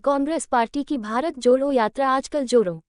Congress party की भारत जोड़ो यात्रा आजकल जोरों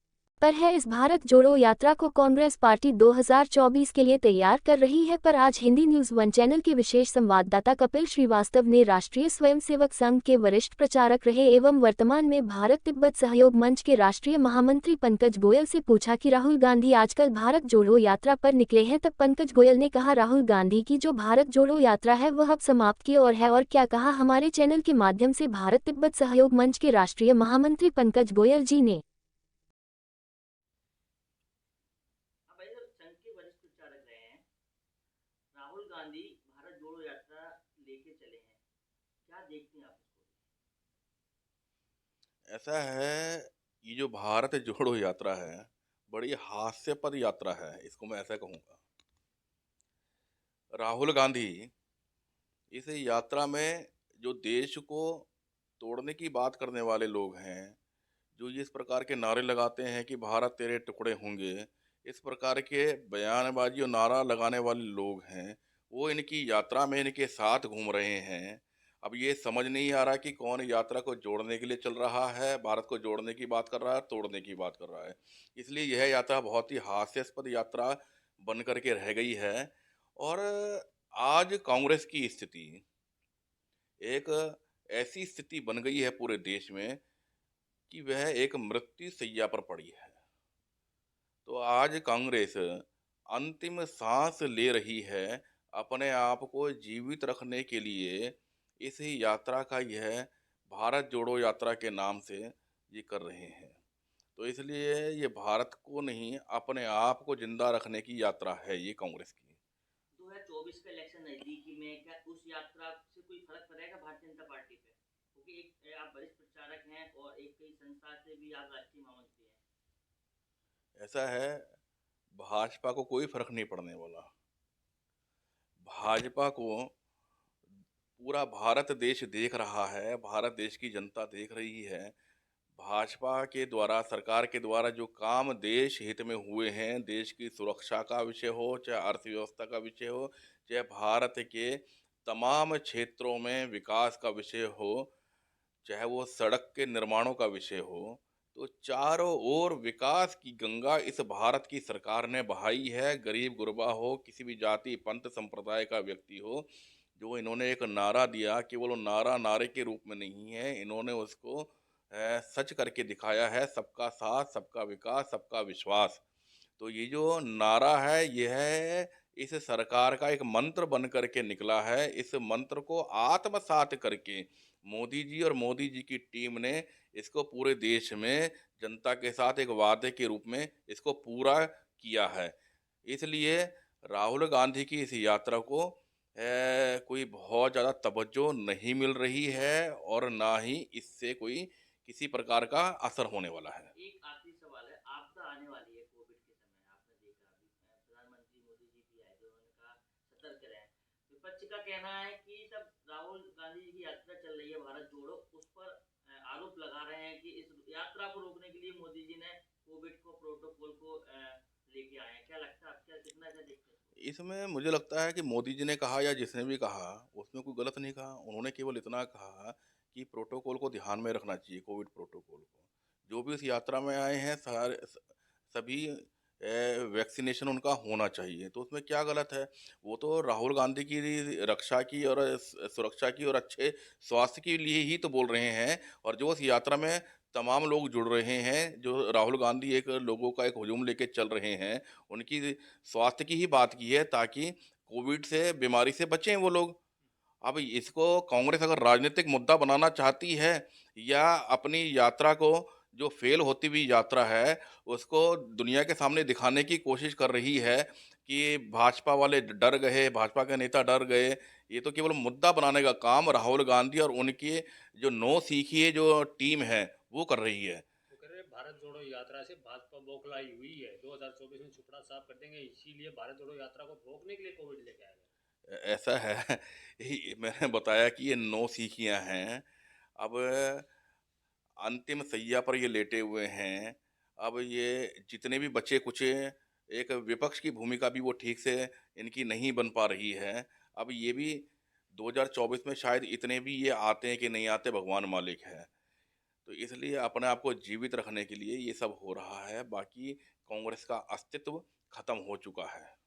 पर है। इस भारत जोड़ो यात्रा को कांग्रेस पार्टी 2024 के लिए तैयार कर रही है। पर आज हिंदी न्यूज़ वन चैनल के विशेष संवाददाता कपिल श्रीवास्तव ने राष्ट्रीय स्वयंसेवक संघ के वरिष्ठ प्रचारक रहे एवं वर्तमान में भारत तिब्बत सहयोग मंच के राष्ट्रीय महामंत्री पंकज गोयल से पूछा कि राहुल गांधी आजकल भारत जोड़ो यात्रा पर निकले हैं। तब पंकज गोयल ने कहा, राहुल गांधी की जो भारत जोड़ो यात्रा है वह अब समाप्त की ओर है। और क्या कहा हमारे चैनल के माध्यम से भारत तिब्बत सहयोग मंच के राष्ट्रीय महामंत्री पंकज गोयल जी ने। हाँ भाई साहब, संघ के वरिष्ठ प्रचारक रहे हैं। राहुल गांधी भारत जोड़ो यात्रा लेके चले हैं, क्या देखते हैं आप इसको? ऐसा है, ये जो भारत जोड़ो यात्रा है, बड़ी हास्यास्पद यात्रा है, इसको मैं ऐसा कहूँगा। राहुल गांधी इस यात्रा में जो देश को तोड़ने की बात करने वाले लोग हैं, जो ये इस प्रकार के नारे लगाते हैं कि भारत तेरे टुकड़े होंगे, इस प्रकार के बयानबाजी और नारा लगाने वाले लोग हैं, वो इनकी यात्रा में इनके साथ घूम रहे हैं। अब ये समझ नहीं आ रहा कि कौन यात्रा को जोड़ने के लिए चल रहा है, भारत को जोड़ने की बात कर रहा है, तोड़ने की बात कर रहा है। इसलिए यह यात्रा बहुत ही हास्यास्पद यात्रा बन कर के रह गई है। और आज कांग्रेस की स्थिति एक ऐसी स्थिति बन गई है पूरे देश में कि वह एक मृत्यु शैया पर पड़ी है। तो आज कांग्रेस अंतिम सांस ले रही है, अपने आप को जीवित रखने के लिए इस यात्रा का यह भारत जोड़ो यात्रा के नाम से ये कर रहे हैं। तो इसलिए ये भारत को नहीं, अपने आप को जिंदा रखने की यात्रा है ये कांग्रेस की। 2024 का इलेक्शन नजदीकी में, क्या उस यात्रा से कोई फर्क पड़ेगा भारतीय जनता पार्टी पे? क्योंकि एक आप वरिष्ठ प्रचारक हैं और एक कई संस्था से भी आप राष्ट्रीय महामंत्री हैं। ऐसा है, भाजपा को कोई फर्क नहीं पड़ने वाला। भाजपा को पूरा भारत देश देख रहा है, भारत देश की जनता देख रही है। भाजपा के द्वारा, सरकार के द्वारा जो काम देश हित में हुए हैं, देश की सुरक्षा का विषय हो, चाहे अर्थव्यवस्था का विषय हो, चाहे भारत के तमाम क्षेत्रों में विकास का विषय हो, चाहे वो सड़क के निर्माणों का विषय हो, तो चारों ओर विकास की गंगा इस भारत की सरकार ने बहाई है। गरीब गुरबा हो, किसी भी जाति पंथ संप्रदाय का व्यक्ति हो, जो इन्होंने एक नारा दिया, केवल वो नारा नारे के रूप में नहीं है, इन्होंने उसको सच करके दिखाया है। सबका साथ, सबका विकास, सबका विश्वास। तो ये जो नारा है, यह है इस सरकार का एक मंत्र बन करके निकला है। इस मंत्र को आत्मसात करके मोदी जी और मोदी जी की टीम ने इसको पूरे देश में जनता के साथ एक वादे के रूप में इसको पूरा किया है। इसलिए राहुल गांधी की इस यात्रा को कोई बहुत ज़्यादा तवज्जो नहीं मिल रही है और ना ही इससे कोई किसी प्रकार का असर होने वाला है। एक आखिरी सवाल है, आपदा आने वाली है कोविड के समय, आपने देखा अभी प्रधानमंत्री मोदी जी भी आए थे, उन्होंने कहा सतर्क रहें। विपक्ष का कहना है कि जब राहुल गांधी जी की यात्रा चल रही है भारत जोड़ो, उस पर आरोप लगा रहे हैं कि इस यात्रा को रोकने के लिए मोदी जी ने कोविड को प्रोटोकॉल को लेके आए हैं। क्या लगता है, आप क्या कितना क्या देखते हैं इसको? इसमें मुझे लगता है कि मोदी जी ने कहा या जिसने भी कहा, उसमें कोई गलत नहीं कहा। उन्होंने केवल इतना कहा कि प्रोटोकॉल को ध्यान में रखना चाहिए, कोविड प्रोटोकॉल को। जो भी इस यात्रा में आए हैं, सभी वैक्सीनेशन उनका होना चाहिए। तो उसमें क्या गलत है? वो तो राहुल गांधी की रक्षा की और सुरक्षा की और अच्छे स्वास्थ्य के लिए ही तो बोल रहे हैं। और जो इस यात्रा में तमाम लोग जुड़ रहे हैं, जो राहुल गांधी एक लोगों का एक हुजूम लेके चल रहे हैं, उनकी स्वास्थ्य की ही बात की है, ताकि कोविड से, बीमारी से बचें वो लोग। अब इसको कांग्रेस अगर राजनीतिक मुद्दा बनाना चाहती है, या अपनी यात्रा को, जो फेल होती हुई यात्रा है, उसको दुनिया के सामने दिखाने की कोशिश कर रही है कि भाजपा वाले डर गए, भाजपा के नेता डर गए, ये तो केवल मुद्दा बनाने का काम राहुल गांधी और उनकी जो नौ सीखिए जो टीम है वो कर रही है। वो कह रहे हैं भारत जोड़ो यात्रा से भाजपा बौखलाई हुई है, 2024 में छुपड़ा साफ कर देंगे, इसीलिए भारत जोड़ो यात्रा को रोकने के लिए कोविड लेके आए हैं। ऐसा है। मैंने बताया कि ये नौ सीखियां हैं। अब अंतिम सैया पर ये लेटे हुए हैं। अब ये जितने भी बचे कुचे, एक विपक्ष की भूमिका भी वो ठीक से इनकी नहीं बन पा रही है। अब ये भी 2024 में शायद इतने भी ये आते हैं कि नहीं आते, भगवान मालिक है। तो इसलिए अपने आप को जीवित रखने के लिए ये सब हो रहा है, बाकी कांग्रेस का अस्तित्व खत्म हो चुका है।